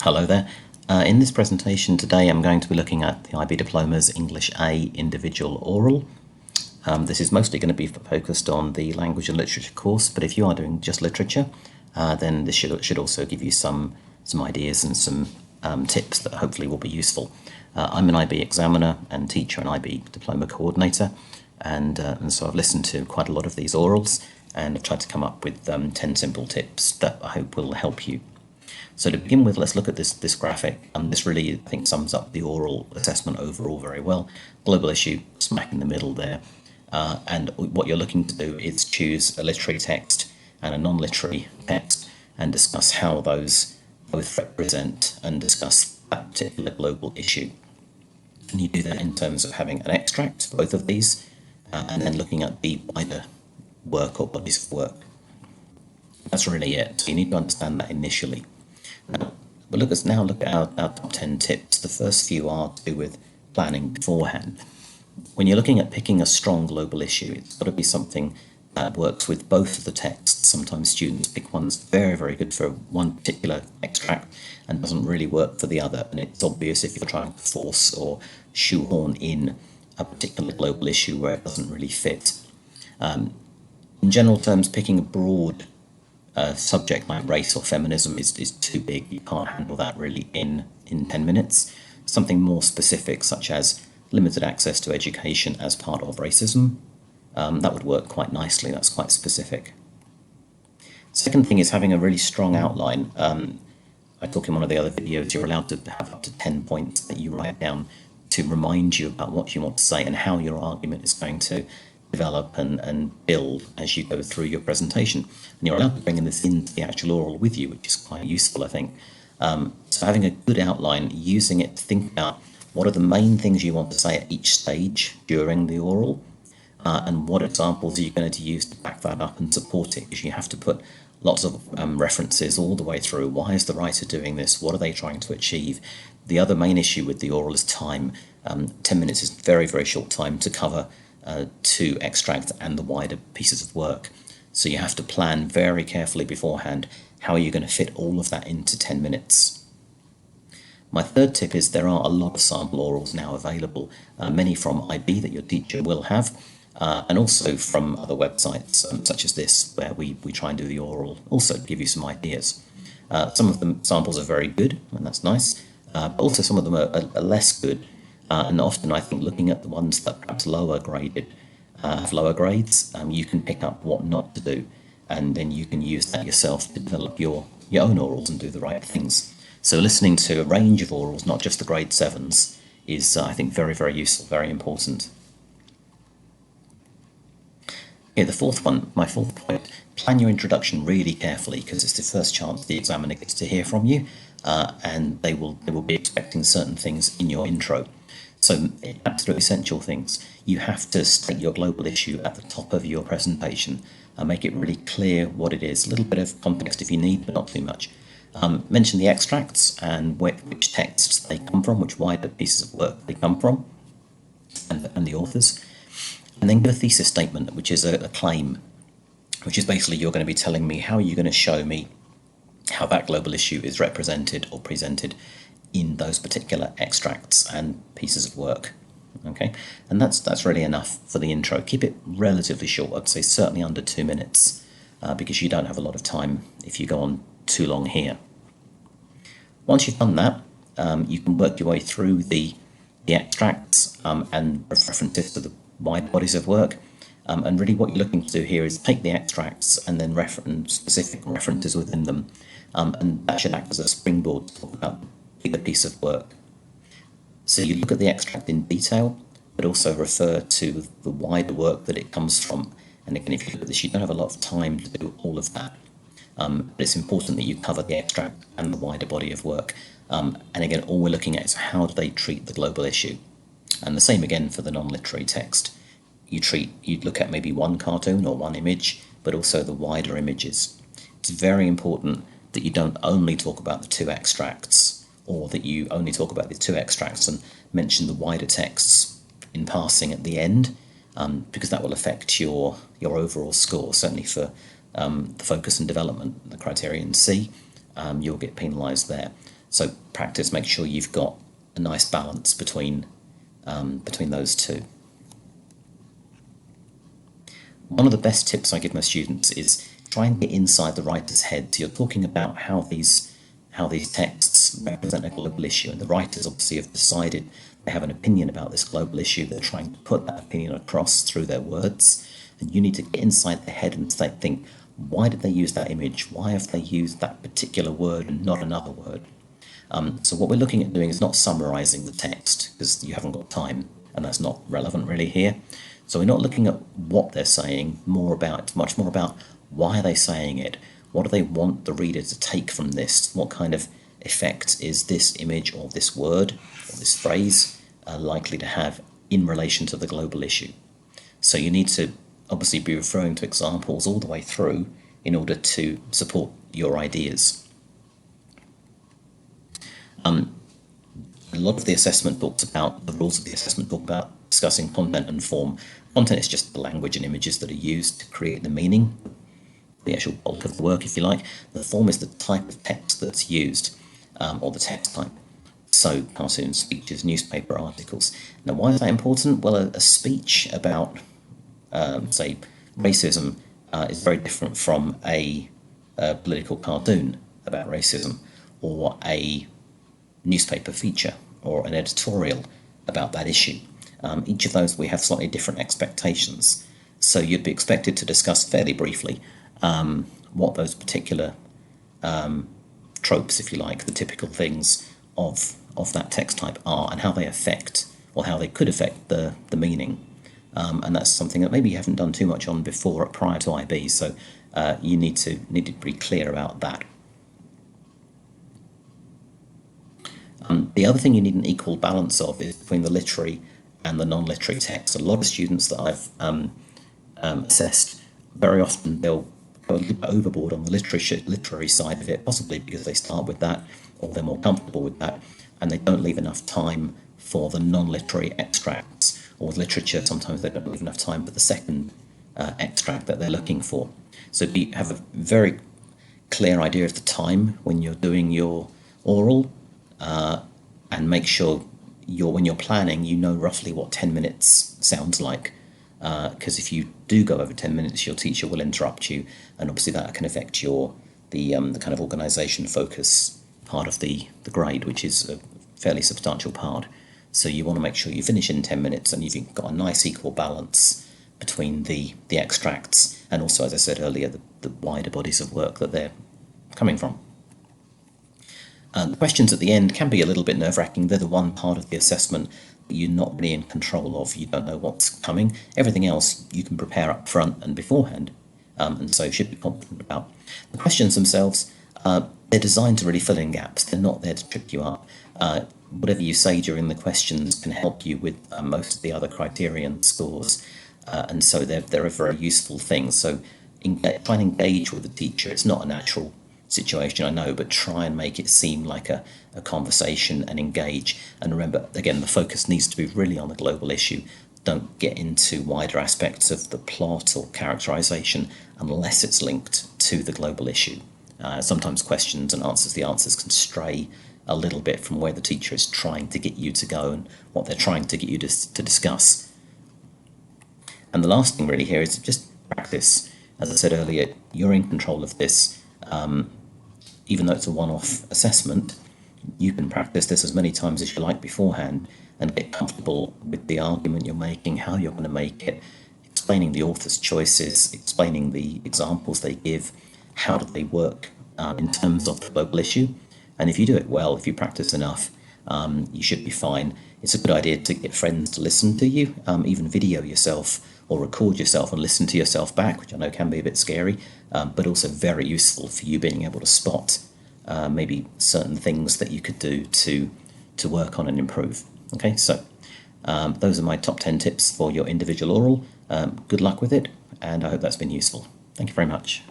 Hello there. In this presentation today I'm going to be looking at the IB Diploma's English A Individual Oral. This is mostly going to be focused on the Language and Literature course, but if you are doing just literature, then this should also give you some ideas and some tips that hopefully will be useful. I'm an IB examiner and teacher and IB Diploma coordinator, and so I've listened to quite a lot of these orals and I've tried to come up with 10 simple tips that I hope will help you. So to begin with, let's look at this graphic. This really, I think, sums up the oral assessment overall very well. Global issue, smack in the middle there. And what you're looking to do is choose a literary text and a non-literary text and discuss how those both represent and discuss that particular global issue. And you do that in terms of having an extract for both of these and then looking at the wider work or bodies of work. That's really it. So you need to understand that initially. Now, we'll look at our top 10 tips. The first few are to do with planning beforehand. When you're looking at picking a strong global issue, it's got to be something that works with both of the texts. Sometimes students pick one that's very, very good for one particular extract and doesn't really work for the other. And it's obvious if you're trying to force or shoehorn in a particular global issue where it doesn't really fit. In general terms, picking a broad subject like race or feminism is too big. You can't handle that really in 10 minutes. Something more specific, such as limited access to education as part of racism, that would work quite nicely. That's quite specific. Second thing is having a really strong outline. I talk in one of the other videos, you're allowed to have up to 10 points that you write down to remind you about what you want to say and how your argument is going to develop and build as you go through your presentation. And you're allowed to bring this into the actual oral with you, which is quite useful, I think. So having a good outline, using it to think about what are the main things you want to say at each stage during the oral, and what examples are you going to use to back that up and support it, because you have to put lots of references all the way through. Why is the writer doing this? What are they trying to achieve? The other main issue with the oral is time. 10 minutes is very, very short time to cover two extracts and the wider pieces of work. So you have to plan very carefully beforehand how are you going to fit all of that into 10 minutes. My third tip is there are a lot of sample orals now available, many from IB that your teacher will have, and also from other websites such as this, where we try and do the oral also to give you some ideas. Some of the samples are very good, and that's nice, but also some of them are less good. And often I think looking at the ones that perhaps lower graded, have lower grades, you can pick up what not to do, and then you can use that yourself to develop your own orals and do the right things. So listening to a range of orals, not just the grade 7s, is I think very, very useful, very important. Okay, my fourth point, plan your introduction really carefully, because it's the first chance the examiner gets to hear from you, and they will be expecting certain things in your intro. So absolute essential things. You have to state your global issue at the top of your presentation and make it really clear what it is. A little bit of context if you need, but not too much. Mention the extracts and which texts they come from, which wider pieces of work they come from, and the authors. And then give a thesis statement, which is a claim, which is basically you're going to be telling me how you're going to show me how that global issue is represented or presented in those particular extracts and pieces of work. Okay, and that's really enough for the intro. Keep it relatively short. I'd say certainly under 2 minutes, because you don't have a lot of time if you go on too long here. Once you've done that, you can work your way through the extracts and references to the wide bodies of work. And really what you're looking to do here is take the extracts and then reference specific references within them. And that should act as a springboard to talk about the piece of work. So you look at the extract in detail, but also refer to the wider work that it comes from. And again, if you look at this, you don't have a lot of time to do all of that. But it's important that you cover the extract and the wider body of work. And again, all we're looking at is how do they treat the global issue. And the same again for the non-literary text. You'd look at maybe one cartoon or one image, but also the wider images. It's very important that you don't only talk about the two extracts, or that you only talk about the two extracts and mention the wider texts in passing at the end, because that will affect your overall score. Certainly for the focus and development, the criterion C, you'll get penalised there. So practice, make sure you've got a nice balance between those two. One of the best tips I give my students is try and get inside the writer's head. So you're talking about how these texts represent a global issue, and the writers obviously have decided they have an opinion about this global issue. They're trying to put that opinion across through their words, and you need to get inside their head and think, why did they use that image? Why have they used that particular word and not another word? So what we're looking at doing is not summarizing the text, because you haven't got time, and that's not relevant really here. So we're not looking at what they're saying, much more about why are they saying it? What do they want the reader to take from this? What kind of effect is this image or this word or this phrase likely to have in relation to the global issue? So you need to obviously be referring to examples all the way through in order to support your ideas. A lot of the assessment talks about, the rules of the assessment talk about discussing content and form. Content is just the language and images that are used to create the meaning, the actual bulk of the work, if you like. The form is the type of text that's used, or the text type. So cartoons, speeches, newspaper articles. Now, why is that important? Well, a speech about, say, racism is very different from a political cartoon about racism, or a newspaper feature, or an editorial about that issue. Each of those, we have slightly different expectations. So you'd be expected to discuss fairly briefly what those particular tropes, if you like, the typical things of that text type are, and how they affect, or how they could affect the meaning. And that's something that maybe you haven't done too much on before prior to IB, so you need to be clear about that. The other thing you need an equal balance of is between the literary and the non-literary text. A lot of students that I've assessed, very often they'll go a little bit overboard on the literary side of it, possibly because they start with that, or they're more comfortable with that, and they don't leave enough time for the non-literary extracts. Or with literature, sometimes they don't leave enough time for the second extract that they're looking for. So have a very clear idea of the time when you're doing your oral, and make sure when you're planning, you know roughly what 10 minutes sounds like, because if you do go over 10 minutes, your teacher will interrupt you, and obviously that can affect the kind of organisation focus part of the grade, which is a fairly substantial part. So you want to make sure you finish in 10 minutes and you've got a nice equal balance between the extracts and also, as I said earlier, the wider bodies of work that they're coming from. The questions at the end can be a little bit nerve-wracking. They're the one part of the assessment that you're not really in control of. You don't know what's coming. Everything else you can prepare up front and beforehand, and so you should be confident about. The questions themselves, they're designed to really fill in gaps. They're not there to trip you up. Whatever you say during the questions can help you with most of the other criterion scores, and so they're a very useful thing. So try and engage with the teacher. It's not a natural situation, I know, but try and make it seem like a conversation and engage. And remember, again, the focus needs to be really on the global issue. Don't get into wider aspects of the plot or characterization unless it's linked to the global issue. Sometimes questions and the answers can stray a little bit from where the teacher is trying to get you to go and what they're trying to get you to discuss. And the last thing really here is just practice. As I said earlier, you're in control of this. Even though it's a one-off assessment, you can practice this as many times as you like beforehand and get comfortable with the argument you're making, how you're going to make it, explaining the author's choices, explaining the examples they give, how do they work in terms of the global issue. And if you do it well, if you practice enough, you should be fine. It's a good idea to get friends to listen to you, even video yourself or record yourself and listen to yourself back, which I know can be a bit scary, but also very useful for you being able to spot maybe certain things that you could do to work on and improve. Okay, so those are my top 10 tips for your individual oral. Good luck with it, and I hope that's been useful. Thank you very much.